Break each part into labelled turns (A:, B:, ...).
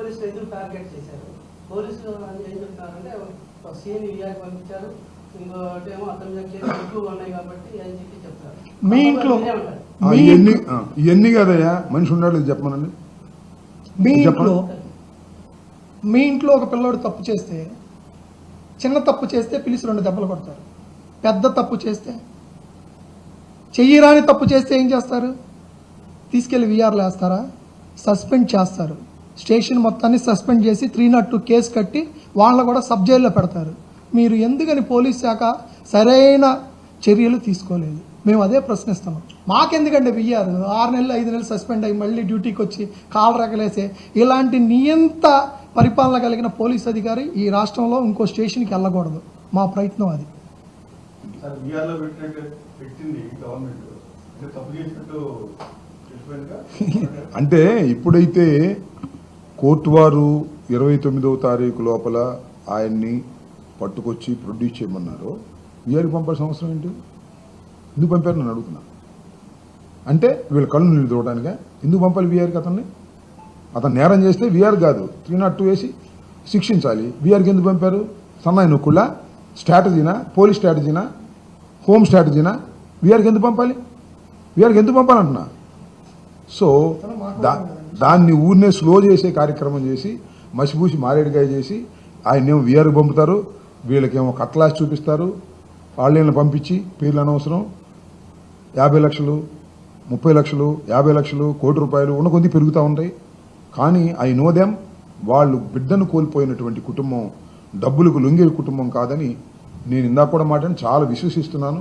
A: పోలీసులు ఎందుకు టార్గెట్ చేశారు? పోలీసులు ఏం చెప్తున్నారంటే సీని విఆర్ పంపించారు, ఇంకోటేమో అతని మీద కేసులు ఎక్కువ ఉన్నాయి కాబట్టి ఏజీకి చెప్తారు.
B: మీ ఇంట్లో
C: ఇవన్నీ కదయ్యా మనిషి ఉన్నాడు చెప్పమనండి.
B: మీ ఇంట్లో ఒక పిల్లోడు తప్పు చేస్తే, చిన్న తప్పు చేస్తే పిలిచి 2 దెబ్బలు కొడతారు. పెద్ద తప్పు చేస్తే, చెయ్యరాని తప్పు చేస్తే ఏం చేస్తారు? తీసుకెళ్లి విఆర్లో వేస్తారా? సస్పెండ్ చేస్తారు. స్టేషన్ మొత్తాన్ని సస్పెండ్ చేసి 302 కేసు కట్టి వాళ్ళ కూడా సబ్ జైల్లో పెడతారు. మీరు ఎందుకని పోలీస్ శాఖ సరైన చర్యలు తీసుకోలేదు? మేము అదే ప్రశ్నిస్తున్నాం. మాకెందుకంటే విఆర్ 6 నెలలు 5 నెలలు సస్పెండ్ అయ్యి మళ్ళీ డ్యూటీకి వచ్చి కాళ్ళు రగలేసే ఇలాంటి నియంత పరిపాలన కలిగిన పోలీస్ అధికారి ఈ రాష్ట్రంలో ఇంకో స్టేషన్కి వెళ్ళకూడదు. మా ప్రయత్నం అది.
C: అంటే ఇప్పుడైతే కోర్టు వారు 29వ తారీఖు లోపల ఆయన్ని పట్టుకొచ్చి ప్రొడ్యూస్ చేయమన్నారు. వీఆర్కి పంపాల్సిన అవసరం ఏంటి? ఎందుకు పంపారు నన్ను అడుగుతున్నా. అంటే వీళ్ళ కళ్ళు నీళ్ళు చూడడానికే ఎందుకు పంపాలి వీఆర్కి? అతను నేరం చేస్తే వీఆర్ కాదు 302 వేసి శిక్షించాలి. వీఆర్కి ఎందుకు పంపారు? సన్నాయి నొక్కుళ్ళ స్ట్రాటజీనా, పోలీస్ స్ట్రాటజీనా, హోమ్ స్ట్రాటజీనా? వీఆర్కి ఎందుకు పంపాలి? వీఆర్కి ఎందుకు పంపాలంటున్నా? సో దాన్ని ఊరినే స్లో చేసే కార్యక్రమం చేసి మసిపూసి మారేడుకాయ చేసి ఆయనేమో వీఆర్కి పంపుతారు, వీళ్ళకేమో కట్లాసి చూపిస్తారు. వాళ్ళని పంపించి పేర్లు అనవసరం 50 లక్షలు 30 లక్షలు 50 లక్షలు కోటి రూపాయలు ఉన్న కొద్ది పెరుగుతూ ఉంటాయి. కానీ ఐ నో దెమ్, వాళ్ళు బిడ్డను కోల్పోయినటువంటి కుటుంబం డబ్బులకు లొంగే కుటుంబం కాదని నేను ఇందాక కూడా మాట్లాడి చాలా విశ్వసిస్తున్నాను.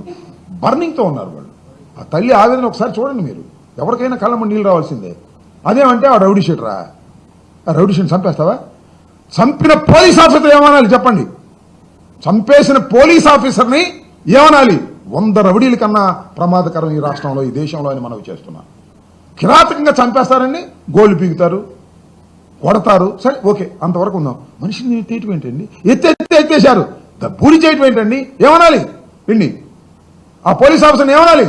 C: బర్నింగ్తో ఉన్నారు వాళ్ళు. ఆ తల్లి ఆవేదన ఒకసారి చూడండి మీరు. ఎవరికైనా కళ్ళమ్మ నీళ్ళు రావాల్సిందే. అదేమంటే ఆ రౌడీ షీటరా? ఆ రౌడీ షీట్ చంపేస్తావా? చంపిన పోలీస్ ఆఫీసర్ ఏమనాలి చెప్పండి? చంపేసిన పోలీస్ ఆఫీసర్ని ఏమనాలి? 100 రౌడీల కన్నా ప్రమాదకరం ఈ రాష్ట్రంలో, ఈ దేశంలో అని మనవి చేస్తున్నా. కిరాతకంగా చంపేస్తారండి, గోళ్లు పీగుతారు, కొడతారు. సరే ఓకే, అంతవరకు ఉందాం. మనిషిని ఎత్తేయటం ఏంటండి? ఎత్తేసారు, పూరి చేయటం ఏంటండి? ఏమనాలి? విండి ఆ పోలీస్ ఆఫీసర్ని ఏమనాలి?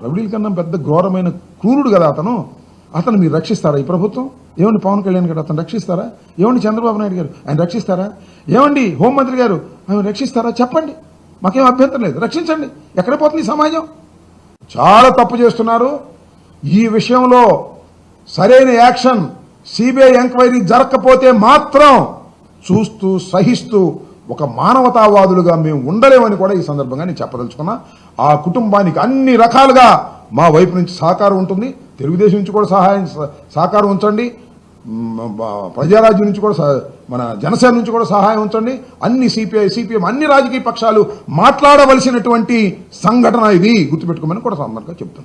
C: రౌడీల కన్నా పెద్ద ఘోరమైన క్రూరుడు కదా అతను మీరు రక్షిస్తారా? ఈ ప్రభుత్వం ఏమండి? పవన్ కళ్యాణ్ గారు అతను రక్షిస్తారా? ఏమండి చంద్రబాబు నాయుడు గారు ఆయన రక్షిస్తారా? ఏమండి హోంమంత్రి గారు ఆయన రక్షిస్తారా? చెప్పండి, మాకేం అభ్యంతరం లేదు, రక్షించండి. ఎక్కడ పోతుంది సమాజం? చాలా తప్పు చేస్తున్నారు. ఈ విషయంలో సరైన యాక్షన్, సిబిఐ ఎంక్వైరీ జరగకపోతే మాత్రం చూస్తూ సహిస్తూ ఒక మానవతావాదులుగా మేము ఉండలేమని కూడా ఈ సందర్భంగా నేను చెప్పదలుచుకున్నా. ఆ కుటుంబానికి అన్ని రకాలుగా మా వైపు నుంచి సహకారం ఉంటుంది. తెలుగుదేశం నుంచి కూడా సహకారం ఉంచండి, ప్రజారాజ్యం నుంచి కూడా, మన జనసేన నుంచి కూడా సహాయం ఉంచండి. అన్ని సిపిఎం అన్ని రాజకీయ పక్షాలు మాట్లాడవలసినటువంటి సంఘటన ఇది, గుర్తుపెట్టుకోమని కూడా సందర్భంగా చెప్తున్నాను.